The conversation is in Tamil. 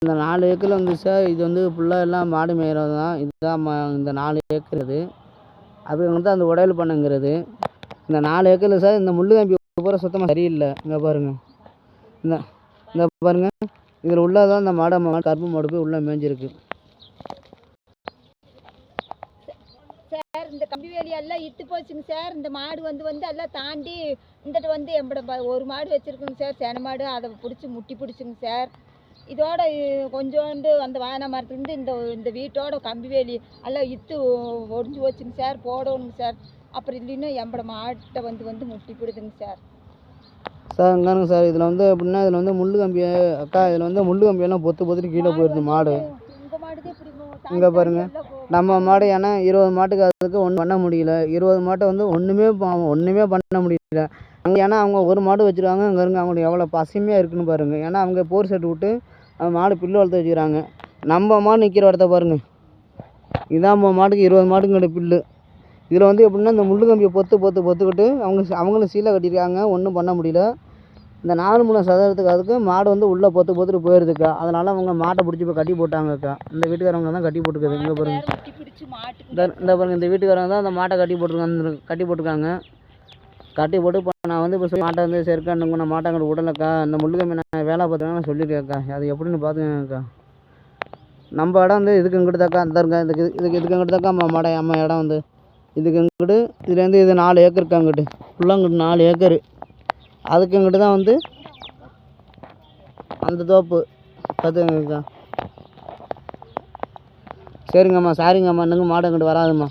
இந்த 4 ஏக்கர் வந்து சார் இது வந்து ஃபுல்லாக எல்லாம் மாடு மேய்கிறது தான். இதுதான் இந்த 4 ஏக்கர் இது. அது வந்து அந்த உடையல் பண்ணங்கிறது. இந்த 4 ஏக்கரில் சார் இந்த முள்ளு கம்பி பூரா சுத்தமாக சரியில்லை. இங்கே பாருங்கள், இந்த இந்த பாருங்கள், இதில் உள்ளதான் இந்த மாடு கருப்பு மாடு போய் உள்ளே மேய்ஞ்சிருக்கு. சார் இந்த கம்பி வேலியெல்லாம் இட்டு போச்சுங்க சார். இந்த மாடு வந்து எல்லாம் தாண்டி இந்தட்டு வந்து எம்பட ஒரு மாடு வச்சுருக்குங்க சார், சேன மாடு. அதை பிடிச்சி முட்டி பிடிச்சுங்க சார். இதோட கொஞ்சோண்டு அந்த வாழை மரத்துலேருந்து இந்த வீட்டோட கம்பி வேலி எல்லாம் இட்டு ஒடிஞ்சு போச்சுங்க சார், போடணுங்க சார். அப்புறம் இல்லைன்னா எம்பட மாட்டை வந்து முட்டி பிடிதுங்க சார். சார் இங்கானுங்க சார், இதில் வந்து எப்படின்னா இதில் வந்து முள்ளு கம்பி அக்கா, இதில் வந்து முள்ளு கம்பியெல்லாம் பொத்துட்டு கீழே போயிடுது மாடு. இங்கே பாருங்கள், நம்ம மாடு ஏன்னா 20 மாட்டுக்கு அதுக்கு ஒன்றும் பண்ண முடியல. 20 மாட்டை வந்து ஒன்றுமே பண்ண முடியல. அங்கே ஏன்னா அவங்க ஒரு மாடு வச்சுருக்காங்க. அங்கே இருங்க அவங்களுக்கு எவ்வளோ பசுமையாக இருக்குன்னு பாருங்கள். ஏன்னா அவங்க போர் செட்டு விட்டு அந்த மாடு புல்லு வளர்த்து வச்சுக்கிறாங்க. நம்ம மாடு நிற்கிற இடத்த பாருங்கள், இதான் நம்ம மாட்டுக்கு 20 மாட்டுங்கிட்ட புல்லு. இதில் வந்து எப்படின்னா இந்த முள்ளு கம்பியை பொத்துக்கிட்டு அவங்களும் சீலை கட்டியிருக்காங்க, ஒன்றும் பண்ண முடியல. இந்த 4 மூணு சதவீதத்துக்கு அதுக்கு மாடு வந்து உள்ளே பொத்துட்டு போயிருதுக்கா. அதனால் அவங்க மாட்டை பிடிச்சி இப்போ கட்டி போட்டாங்கக்கா. இந்த வீட்டுக்காரவங்க தான் கட்டி போட்டுக்குது. இங்கே பாருங்கள், இந்த பாருங்கள், இந்த வீட்டுக்காரங்க தான் அந்த மாட்டை கட்டி போட்டுருக்காங்க. கட்டி போட்டு இப்போ நான் வந்து இப்போ மாட்டை வந்து சேர்க்கானுங்க, நான் மாட்டை அங்கே விடலக்கா. இந்த முள்ளு கம்பி நான் வேலை பார்த்தேன்னா நான் சொல்லியிருக்கேன்க்கா. அது எப்படின்னு பார்த்துக்கக்கா. நம்ம இடம் வந்து இதுக்கு இங்கிட்டு தாக்கா, இந்த இருங்க இதுக்கு இங்கிட்டு தாக்கா அம்மா இடம் வந்து இதுக்கு இங்கிட்டு. இதுலேருந்து இது 4 ஏக்கர் இருக்கா, அங்கிட்டு ஃபுல்லாக இங்கிட்டு 4 ஏக்கரு. அதுக்கு இங்கிட்டு தான் வந்து அந்த தோப்பு பார்த்துக்கங்கக்கா. சரிங்கம்மா, சாரிங்கம்மா, இன்னும் மாடு அங்கிட்டு வராதும்மா.